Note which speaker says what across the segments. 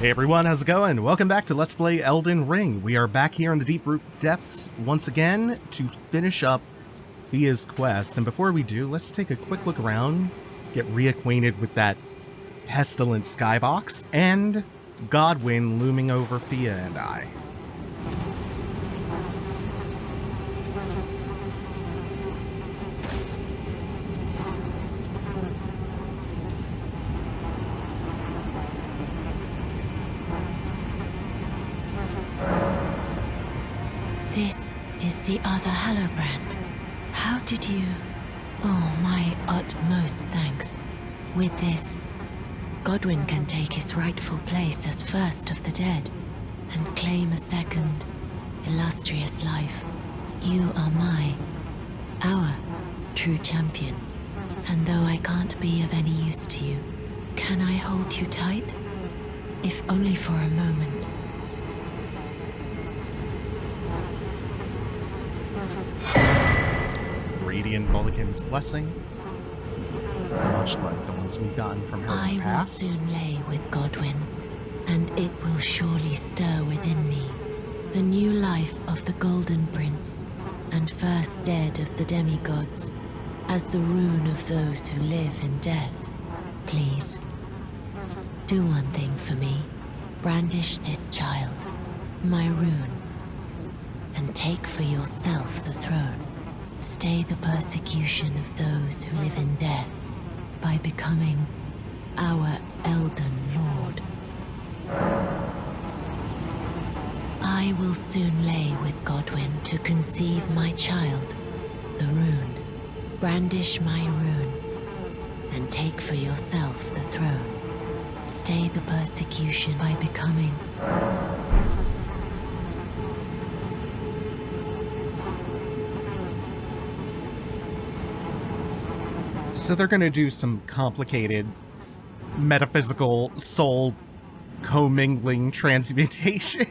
Speaker 1: Hey everyone, how's it going? Welcome back to Let's Play Elden Ring. We are back here in the Deep Root Depths once again to finish up Fia's quest. And before we do, let's take a quick look around, get reacquainted with that pestilent skybox, and Godwyn looming over Fia and I.
Speaker 2: This is the other Hallowbrand. How did you... Oh, my utmost thanks. With this, Godwyn can take his rightful place as first of the dead and claim a second, illustrious life. You are our true champion. And though I can't be of any use to you, can I hold you tight? If only for a moment.
Speaker 1: Radiant Mulligan's blessing, much like the ones we've gotten from her in the past.
Speaker 2: I will soon lay with Godwyn, and it will surely stir within me the new life of the Golden Prince, and first dead of the demigods, as the rune of those who live in death. Please, do one thing for me. Brandish this child, my rune, and take for yourself the throne. Stay the persecution of those who live in death by becoming our Elden Lord. I will soon lay with Godwyn to conceive my child, the rune. Brandish my rune, and take for yourself the throne. Stay the persecution by becoming...
Speaker 1: So they're going to do some complicated metaphysical soul commingling transmutation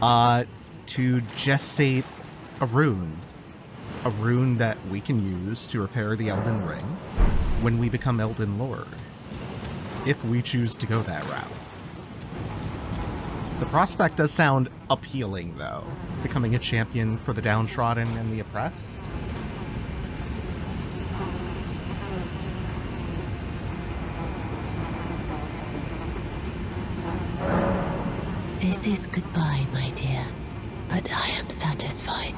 Speaker 1: to gestate a rune that we can use to repair the Elden Ring when we become Elden Lord, if we choose to go that route. The prospect does sound appealing, though, becoming a champion for the downtrodden and the oppressed.
Speaker 2: This is goodbye, my dear, but I am satisfied.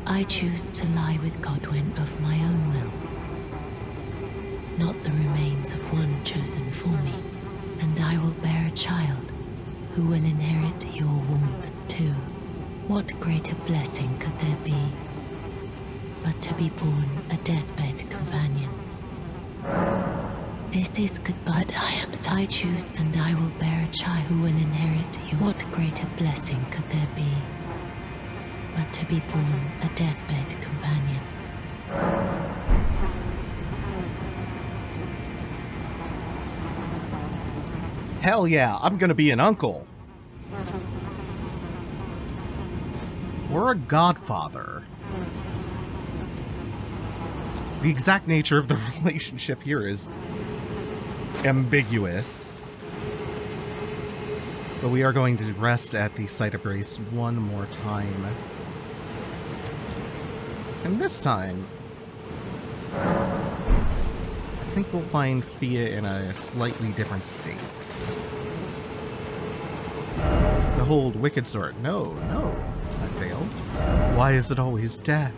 Speaker 2: I choose to lie with Godwyn of my own will, not the remains of one chosen for me, and I will bear a child who will inherit your warmth too. What greater blessing could there be but to be born a deathbed companion? This is goodbye, but I choose, and I will bear a child who will inherit you. What greater blessing could there be but to be born a deathbed companion?
Speaker 1: Hell yeah, I'm gonna be an uncle. Or a godfather. The exact nature of the relationship here is ambiguous. But we are going to rest at the Site of Grace one more time. And this time, I think we'll find Fia in a slightly different state. Behold, wicked sword. No, I failed. Why is it always death?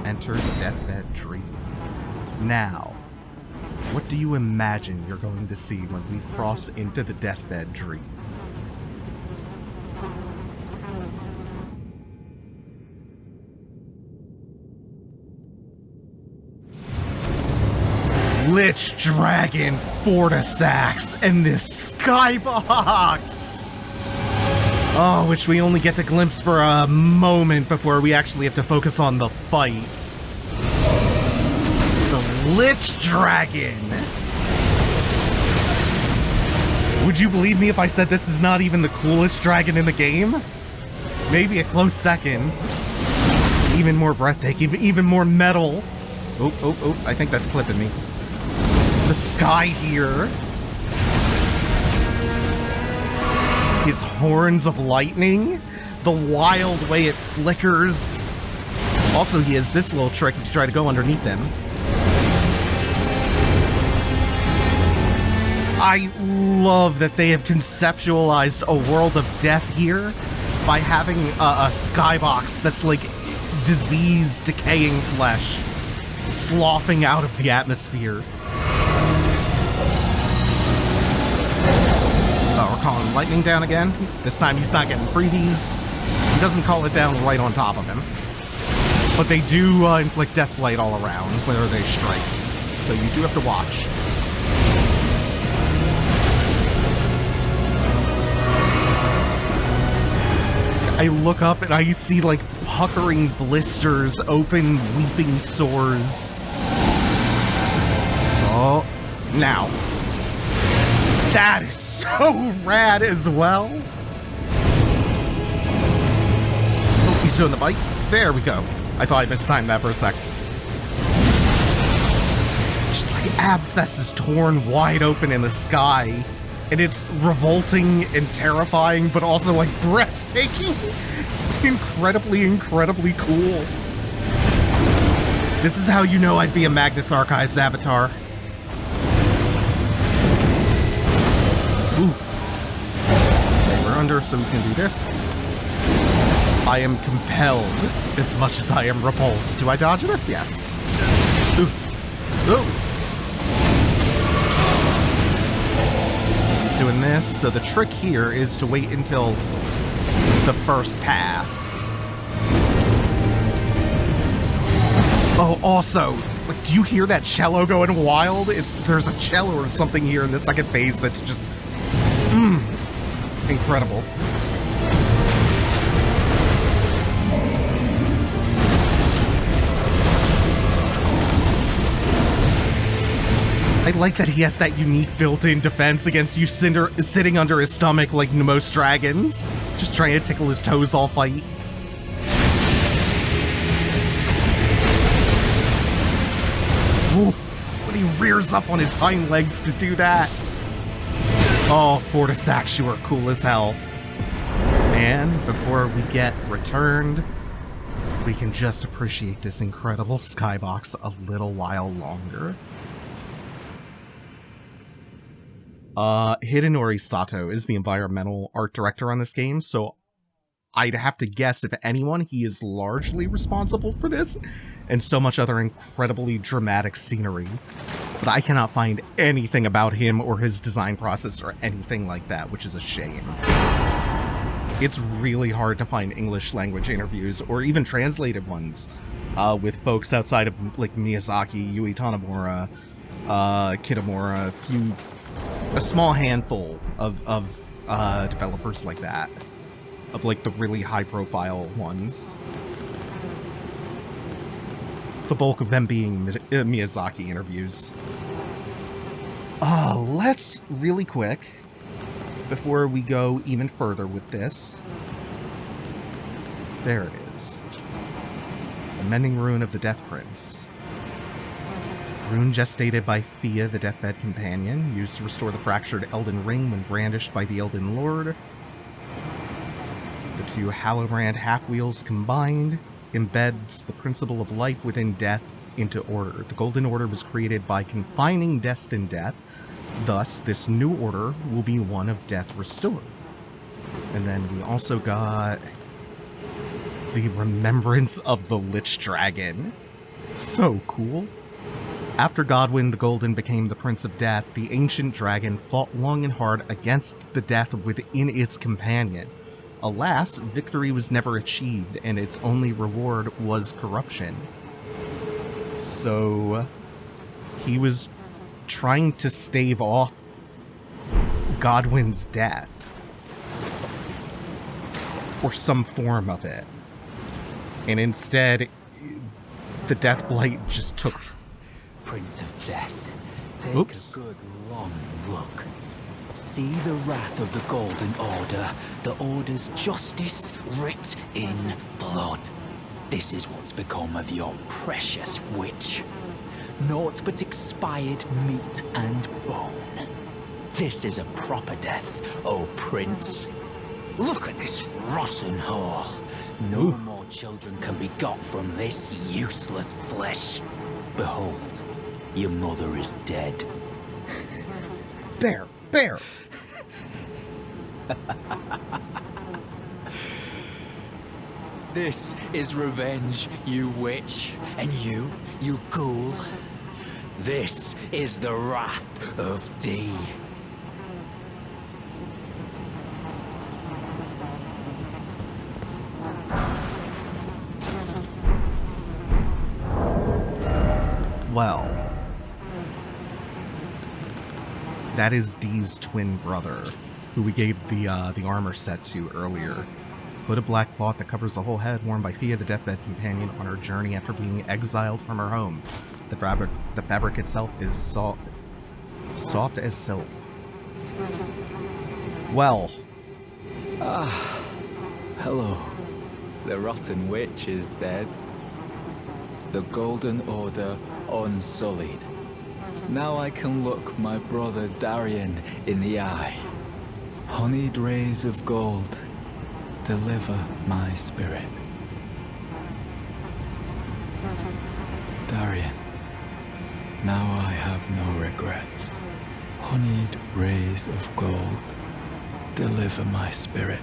Speaker 1: Enter the deathbed dream. Now, what do you imagine you're going to see when we cross into the deathbed dream? Lichdragon Fortissax and this skybox! Oh, which we only get to glimpse for a moment before we actually have to focus on the fight. Lichdragon! Would you believe me if I said this is not even the coolest dragon in the game? Maybe a close second. Even more breathtaking, even more metal. Oh, I think that's clipping me. The sky here. His horns of lightning. The wild way it flickers. Also, he has this little trick if you try to go underneath him. I love that they have conceptualized a world of death here by having a skybox that's like diseased, decaying flesh sloughing out of the atmosphere. Oh, we're calling lightning down again. This time he's not getting freebies. He doesn't call it down right on top of him. But they do inflict death blight all around whenever they strike. So you do have to watch. I look up and I see, like, puckering blisters, open, weeping sores. Oh, now. That is so rad as well. Oh, he's doing the bite. There we go. I thought I mistimed that for a sec. Just like abscesses torn wide open in the sky. And it's revolting and terrifying, but also, like, breathtaking. It's incredibly, incredibly cool. This is how you know I'd be a Magnus Archives avatar. Ooh. Okay, we're under, so he's gonna do this. I am compelled as much as I am repulsed. Do I dodge this? Yes. Ooh. Ooh. Doing this, so the trick here is to wait until the first pass. Oh, also, like, do you hear that cello going wild? There's a cello or something here in the second phase that's just incredible. I like that he has that unique built-in defense against you sitting under his stomach like most dragons. Just trying to tickle his toes all fight. Ooh, when he rears up on his hind legs to do that. Oh, Fortissax, you are cool as hell. And before we get returned, we can just appreciate this incredible skybox a little while longer. Hidenori Sato is the environmental art director on this game, so I'd have to guess, if anyone, he is largely responsible for this, and so much other incredibly dramatic scenery. But I cannot find anything about him or his design process or anything like that, which is a shame. It's really hard to find English language interviews, or even translated ones, with folks outside of, like, Miyazaki, Yui Tanomura, Kitamura, a small handful of developers like that, of like the really high-profile ones. The bulk of them being Miyazaki interviews. Let's really quick, before we go even further with this. There it is. The Mending Rune of the Death Prince. Rune gestated by Thea, the deathbed companion, used to restore the fractured Elden Ring when brandished by the Elden Lord. The two Hallobrand half-wheels combined embeds the principle of life within death into order. The Golden Order was created by confining destined death. Thus, this new order will be one of death restored. And then we also got the Remembrance of the Lichdragon. So cool. After Godwyn the Golden became the Prince of Death, the ancient dragon fought long and hard against the death within its companion. Alas, victory was never achieved, and its only reward was corruption. So, he was trying to stave off Godwyn's death. Or some form of it. And instead, the death blight just took...
Speaker 3: Prince of Death, take
Speaker 1: Oops.
Speaker 3: a good long look. See the wrath of the Golden Order, the Order's justice writ in blood. This is what's become of your precious witch. Naught but expired meat and bone. This is a proper death, O Prince. Look at this rotten whore. No more children can be got from this useless flesh. Behold, your mother is dead.
Speaker 1: Bear! Bear!
Speaker 3: This is revenge, you witch, and you ghoul. This is the wrath of D.
Speaker 1: Well, that is Dee's twin brother, who we gave the armor set to earlier. Hood of black cloth that covers the whole head, worn by Fia, the deathbed companion, on her journey after being exiled from her home. The fabric itself is soft as silk. Well.
Speaker 3: Hello. The rotten witch is dead. The Golden Order unsullied. Now I can look my brother Darian in the eye. Honeyed rays of gold, deliver my spirit. Darian, now I have no regrets. Honeyed rays of gold, deliver my spirit.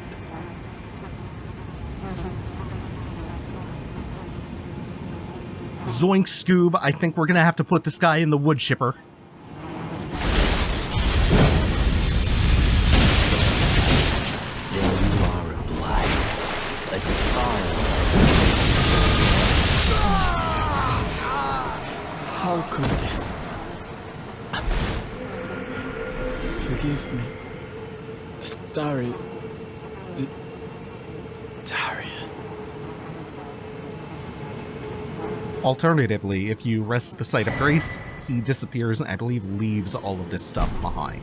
Speaker 1: Zoink, Scoob, I think we're gonna have to put this guy in the wood chipper.
Speaker 3: There you are, a blight, a defiler. How could this? Forgive me. Darian.
Speaker 1: Alternatively, if you rest the site of grace, he disappears and I believe leaves all of this stuff behind.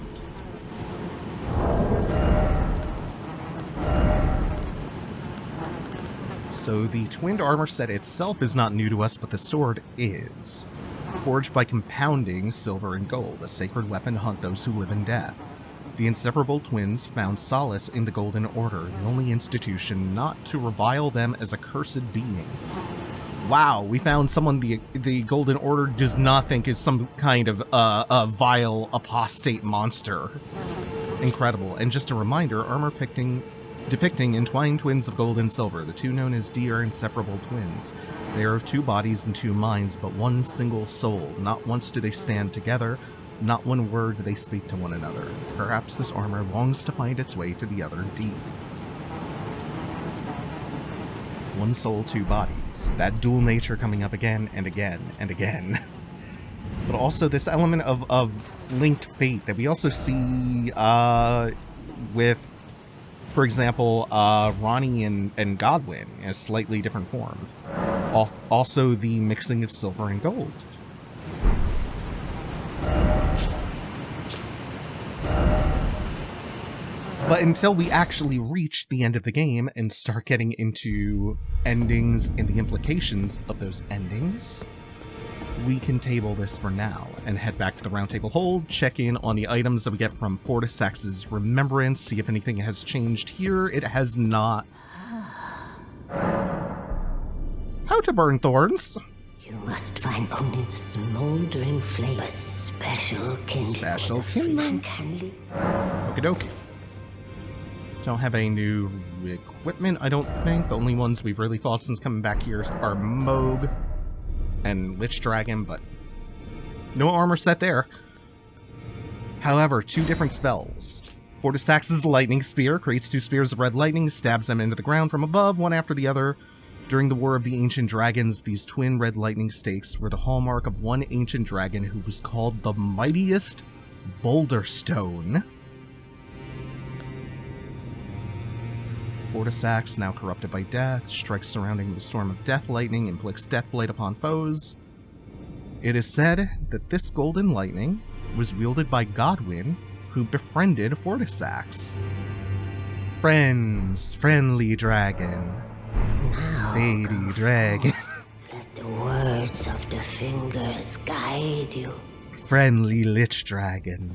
Speaker 1: So the twinned armor set itself is not new to us, but the sword is. Forged by compounding silver and gold, a sacred weapon to hunt those who live in death. The inseparable twins found solace in the Golden Order, the only institution not to revile them as accursed beings. Wow, we found someone the Golden Order does not think is some kind of a vile, apostate monster. Incredible. And just a reminder, armor depicting entwined twins of gold and silver. The two known as D are inseparable twins. They are of two bodies and two minds, but one single soul. Not once do they stand together, not one word do they speak to one another. Perhaps this armor longs to find its way to the other D. One soul, two bodies. That dual nature coming up again and again and again. But also this element of linked fate that we also see with, for example, Ronnie and Godwin in a slightly different form. Also the mixing of silver and gold. But until we actually reach the end of the game and start getting into endings and the implications of those endings, we can table this for now and head back to the Roundtable Hold, check in on the items that we get from Fortissax's remembrance, see if anything has changed here. It has not. How to burn thorns?
Speaker 4: You must find only the smoldering flame, but special kindling.
Speaker 1: Special kindling. Okie dokie. Don't have any new equipment, I don't think. The only ones we've really fought since coming back here are Moog and Lichdragon, but no armor set there. However, two different spells. Fortissax's Lightning Spear creates two spears of red lightning, stabs them into the ground from above, one after the other. During the War of the Ancient Dragons, these twin red lightning stakes were the hallmark of one ancient dragon who was called the Mightiest Boulder Stone. Fortissax, now corrupted by death, strikes surrounding with a storm of death lightning, inflicts death blight upon foes. It is said that this golden lightning was wielded by Godwin, who befriended Fortissax. Friends, friendly dragon,
Speaker 4: Now
Speaker 1: baby dragon.
Speaker 4: let the words points of the fingers guide you.
Speaker 1: Friendly Lichdragon.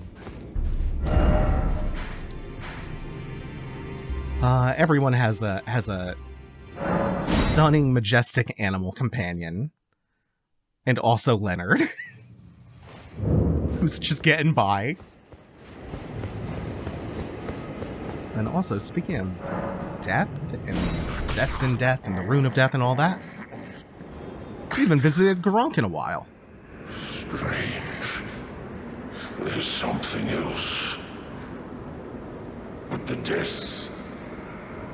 Speaker 1: Everyone has a stunning, majestic animal companion. And also Leonard. Who's just getting by. And also, speaking of death, and destined death, and the rune of death, and all that, we haven't visited Gurranq in a while.
Speaker 5: Strange. There's something else. But the death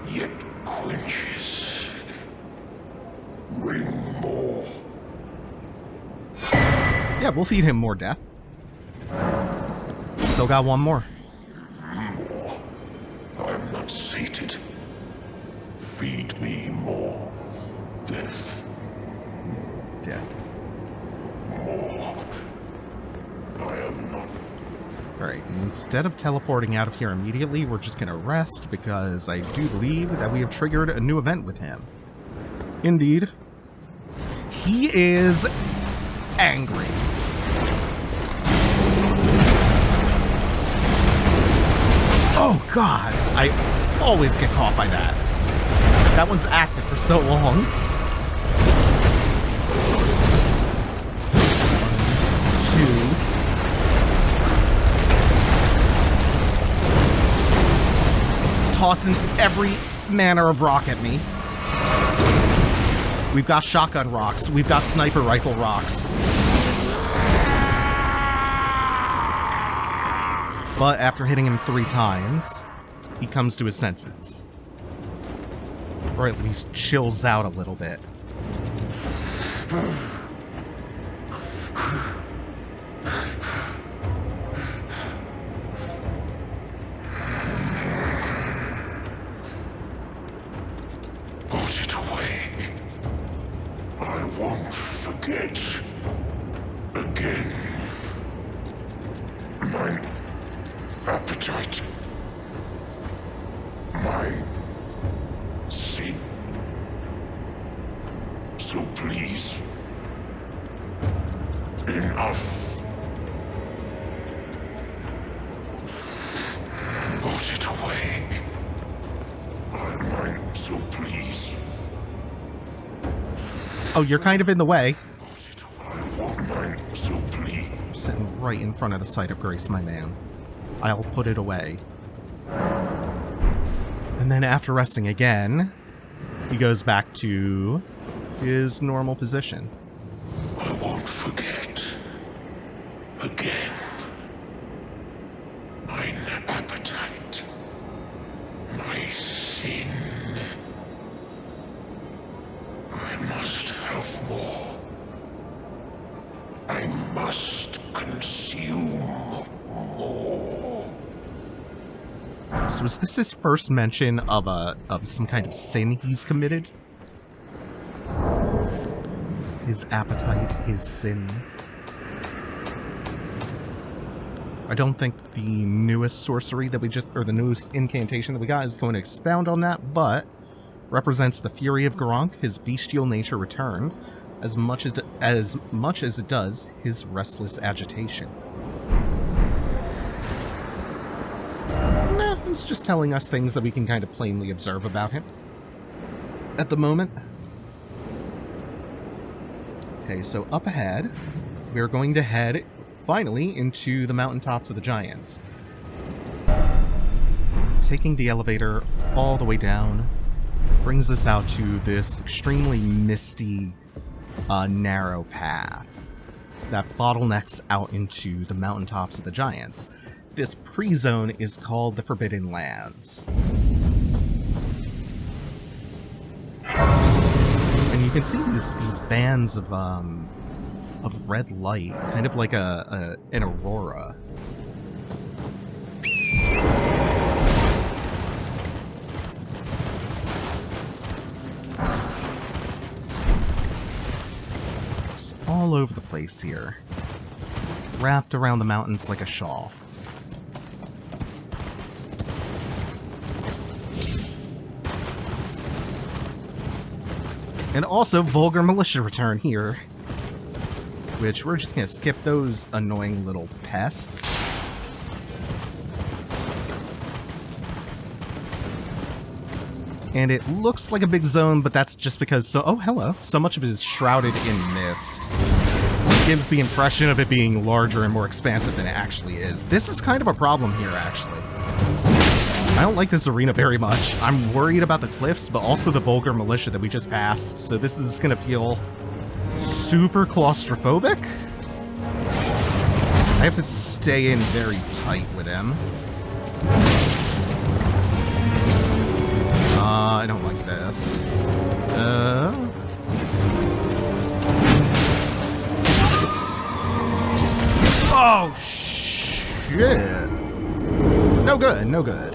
Speaker 5: yet quenches. Bring more.
Speaker 1: Yeah, we'll feed him more death. Still got one more.
Speaker 5: More. I'm not sated. Feed me more. Death.
Speaker 1: Death.
Speaker 5: More. I am not.
Speaker 1: Alright, instead of teleporting out of here immediately, we're just gonna rest, because I do believe that we have triggered a new event with him. Indeed. He is angry. Oh god! I always get caught by that. That one's active for so long. 1, 2. Tossing every manner of rock at me. We've got shotgun rocks. We've got sniper rifle rocks. But after hitting him 3 times, he comes to his senses. Or at least chills out a little bit.
Speaker 5: Put it away. I won't forget. Again. My appetite. My sin. So please. Enough. Put it away. So please.
Speaker 1: Oh, you're kind of in the way.
Speaker 5: I won't mind, so please.
Speaker 1: Sitting right in front of the site of grace, my man. I'll put it away. And then after resting again, he goes back to his normal position.
Speaker 5: I won't forget. Again. Mine appetite. My sin. I must have more. I must consume more.
Speaker 1: So is this his first mention of some kind of sin he's committed? His appetite, his sin. I don't think the newest sorcery that we just, or the newest incantation that we got is going to expound on that, but represents the fury of Gurranq, his bestial nature returned, as much as it does his restless agitation. Nah, it's just telling us things that we can kind of plainly observe about him at the moment. Okay, so up ahead, we're going to head, finally, into the Mountaintops of the Giants. Taking the elevator all the way down brings us out to this extremely misty, narrow path that bottlenecks out into the Mountaintops of the Giants. This pre-zone is called the Forbidden Lands. And you can see these bands of red light, kind of like an aurora. All over the place here, wrapped around the mountains like a shawl. And also vulgar militia return here. which we're just going to skip those annoying little pests. And it looks like a big zone, but that's just because oh, hello. So much of it is shrouded in mist. It gives the impression of it being larger and more expansive than it actually is. This is kind of a problem here, actually. I don't like this arena very much. I'm worried about the cliffs, but also the vulgar militia that we just passed, so this is gonna feel super claustrophobic. I have to stay in very tight with him. I don't like this. Oops. Oh, shit. No good, no good.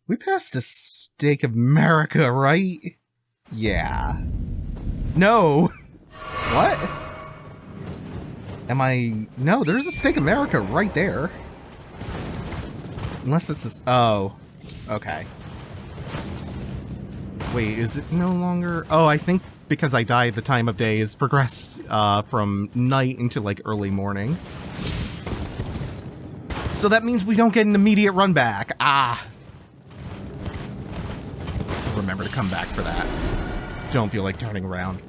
Speaker 1: We passed a Stake of America, right? Yeah. No! What? Am I... No, there's a Stake of America right there. Unless it's this... Oh. Okay. Wait, is it no longer... Oh, I think because I died, the time of day is progressed from night into, like, early morning. So that means we don't get an immediate run back. Ah. Remember to come back for that. Don't feel like turning around.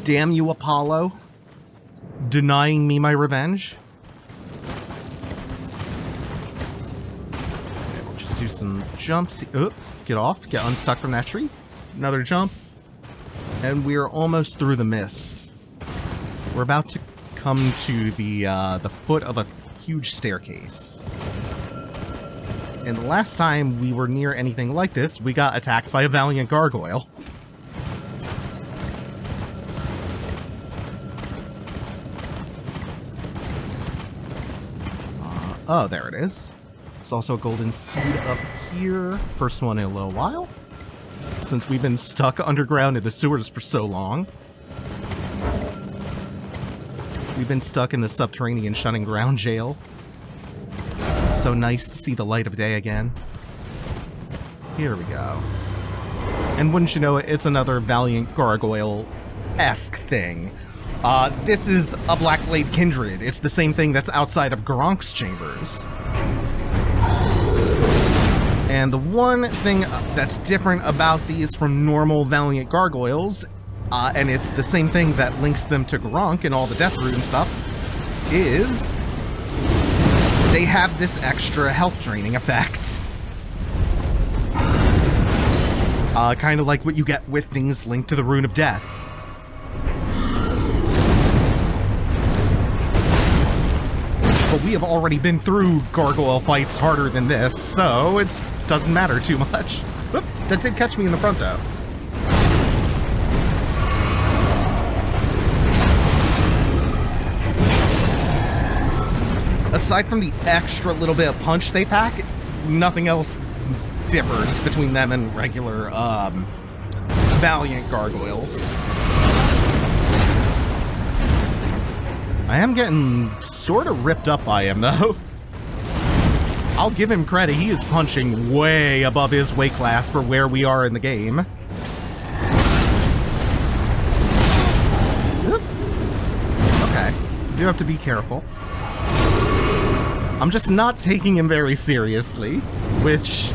Speaker 1: Damn you, Apollo. Denying me my revenge. Okay, we'll just do some jumps. Oh, get off. Get unstuck from that tree. Another jump. And we're almost through the mist. We're about to come to the foot of a huge staircase. And the last time we were near anything like this, we got attacked by a valiant gargoyle. Oh, there it is. There's also a golden seed up here. First one in a little while. Since we've been stuck underground in the sewers for so long. We've been stuck in the subterranean shunning ground jail. So nice to see the light of day again. Here we go. And wouldn't you know it, it's another Valiant Gargoyle-esque thing. This is a Blackblade Kindred. It's the same thing that's outside of Gurranq's chambers. And the one thing that's different about these from normal Valiant Gargoyles, and it's the same thing that links them to Gurranq and all the Death Root and stuff, is they have this extra health draining effect. Kind of like what you get with things linked to the Rune of Death. But we have already been through gargoyle fights harder than this, so it doesn't matter too much. Oop, that did catch me in the front, though. Aside from the extra little bit of punch they pack, nothing else differs between them and regular, Valiant Gargoyles. I am getting sort of ripped up by him, though. I'll give him credit, he is punching way above his weight class for where we are in the game. Okay, do have to be careful. I'm just not taking him very seriously, which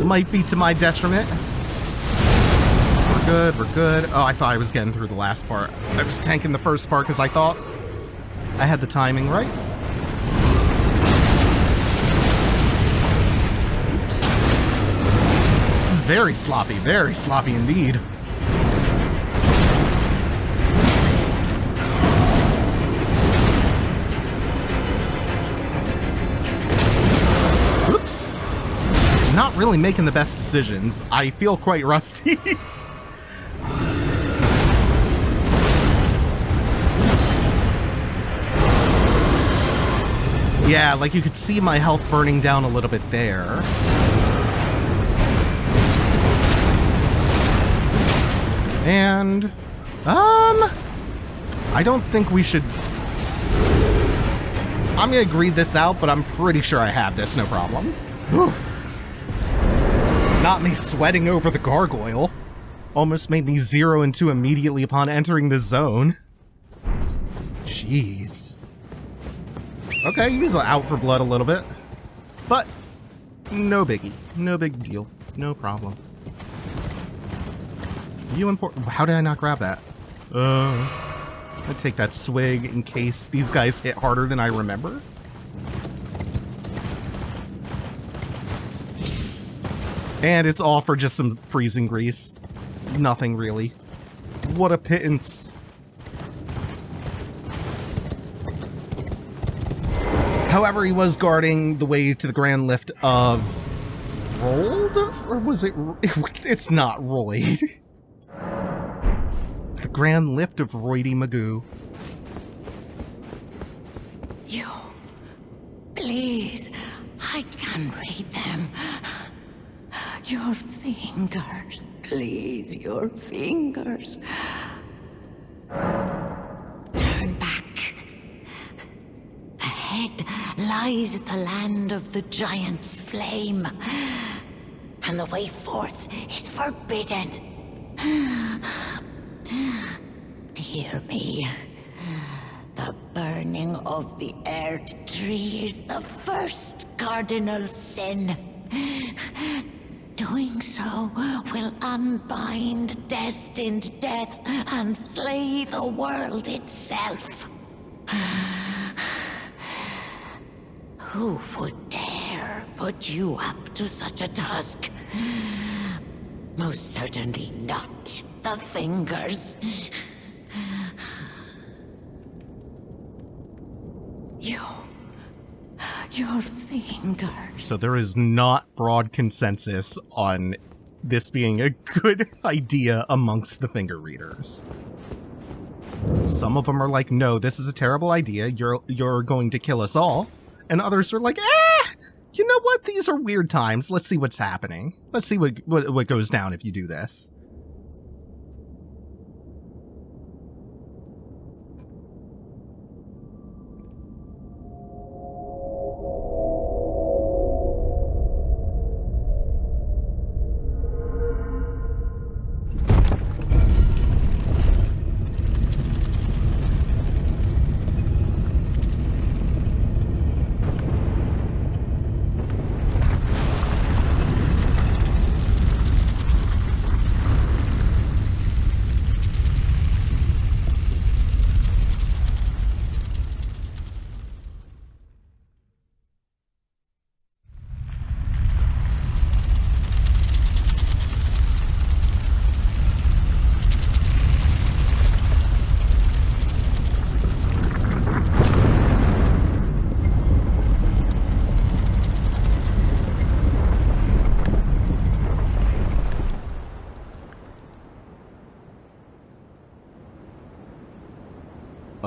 Speaker 1: might be to my detriment. We're good, we're good. Oh, I thought I was getting through the last part. I was tanking the first part because I thought I had the timing right. Oops. This is very sloppy indeed. Not really making the best decisions. I feel quite rusty. Yeah, like you could see my health burning down a little bit there. And, I don't think we should... I'm gonna greed this out, but I'm pretty sure I have this, no problem. Not me sweating over the gargoyle. Almost made me 0 and 2 immediately upon entering the zone. Jeez. Okay, he was out for blood a little bit. But, no biggie. No big deal. No problem. You important. How did I not grab that? I take that swig in case these guys hit harder than I remember. And it's all for just some freezing grease. Nothing really. What a pittance. However, he was guarding the way to the grand lift of Rold? Or was it... It's not Royd. The grand lift of Roidy Magoo.
Speaker 4: You... Please, I can read them. Your fingers, please, your fingers. Turn back. Ahead lies the land of the giant's flame, and the way forth is forbidden. Hear me. The burning of the Erd tree is the first cardinal sin. Doing so will unbind destined death and slay the world itself. Who would dare put you up to such a task? Most certainly not the fingers. Your fingers.
Speaker 1: So there is not broad consensus on this being a good idea amongst the finger readers. Some of them are like, no, this is a terrible idea. You're going to kill us all. And others are like, you know what? These are weird times. Let's see what's happening. Let's see what goes down if you do this.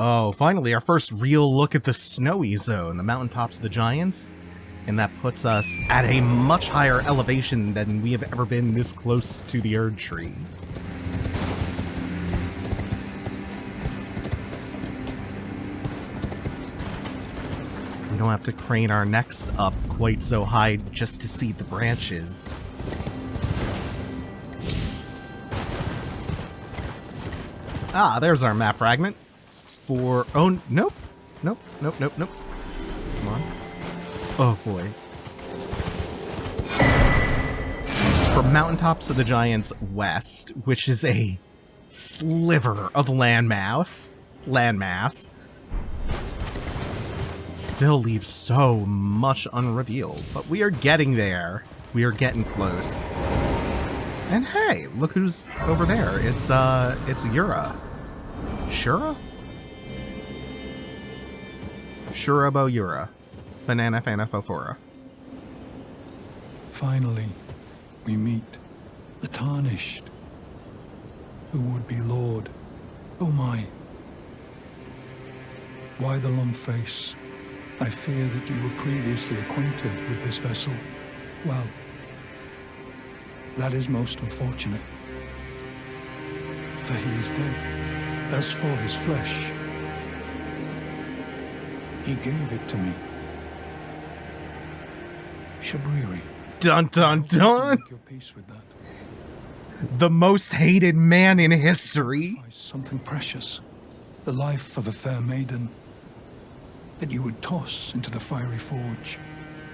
Speaker 1: Oh, finally, our first real look at the snowy zone, the Mountaintops of the Giants. And that puts us at a much higher elevation than we have ever been this close to the Erd Tree. We don't have to crane our necks up quite so high just to see the branches. Ah, there's our map fragment. Oh, nope. Nope. Come on. Oh, boy. For Mountaintops of the Giants West, which is a sliver of landmass, still leaves so much unrevealed. But we are getting there. We are getting close. And hey, look who's over there. It's Yura. Shura? Shurabo Yura. Banana Fana Fofora.
Speaker 6: Finally, we meet the Tarnished, who would be Lord. Oh my. Why the long face? I fear that you were previously acquainted with this vessel. Well, that is most unfortunate. For he is dead. As for his flesh, he gave it to me. Shabriri,
Speaker 1: Dun dun dun!
Speaker 6: Make your peace with that.
Speaker 1: The most hated man in history.
Speaker 6: Sacrifice something precious, the life of a fair maiden, that you would toss into the fiery forge,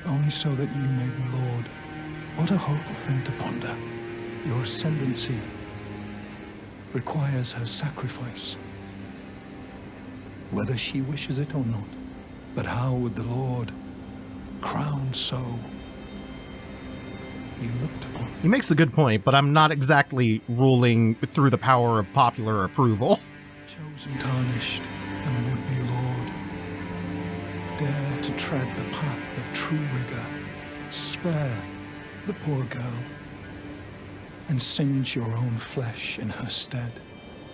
Speaker 6: only so that you may be lord. What a horrible thing to ponder. Your ascendancy requires her sacrifice, whether she wishes it or not. But how would the Lord, crowned so, be looked upon?
Speaker 1: He makes a good point, but I'm not exactly ruling through the power of popular approval.
Speaker 6: Chosen, tarnished, and would-be Lord, dare to tread the path of true rigor, spare the poor girl, and singe your own flesh in her stead.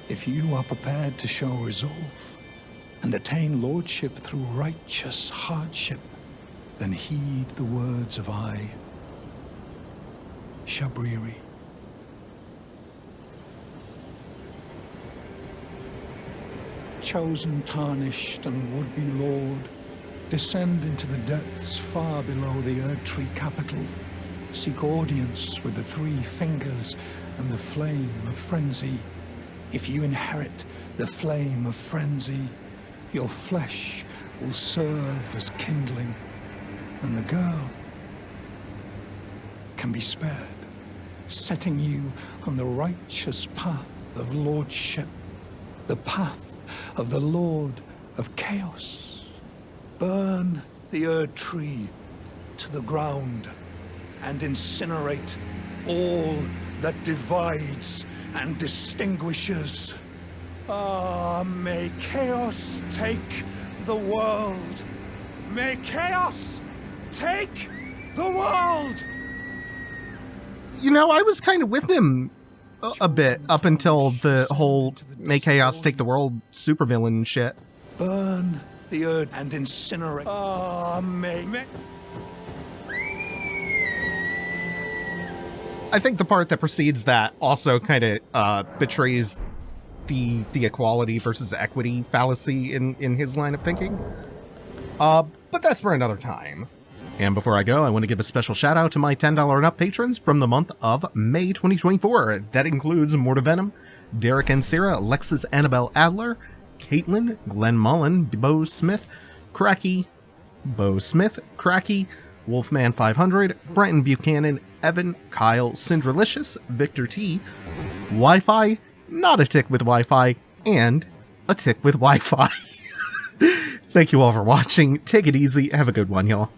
Speaker 6: If you are prepared to show resolve, and attain lordship through righteous hardship, then heed the words of I, Shabriri. Chosen, tarnished, and would-be lord, descend into the depths far below the Erdtree capital. Seek audience with the three fingers and the flame of frenzy. If you inherit the flame of frenzy, your flesh will serve as kindling, and the girl can be spared, setting you on the righteous path of lordship, the path of the Lord of Chaos. Burn the Erdtree to the ground and incinerate all that divides and distinguishes. Ah, may chaos take the world. May chaos take the world!
Speaker 1: You know, I was kind of with him a bit up until the whole May Chaos Take the World supervillain shit.
Speaker 6: Burn the earth and incinerate. Ah, may...
Speaker 1: I think the part that precedes that also kind of betrays the equality versus equity fallacy in his line of thinking. But that's for another time. And before I go, I want to give a special shout out to my $10 and up patrons from the month of May 2024. That includes Mortavenom, Derek and Sarah, Alexis Annabelle Adler, Caitlin, Glenn Mullen, Bo Smith, Cracky, Wolfman 500, Brenton Buchanan, Evan, Kyle, Cinderalicious, Victor T, Wi-Fi, Not a Tick with Wi-Fi, and a Tick with Wi-Fi. Thank you all for watching. Take it easy. Have a good one, y'all.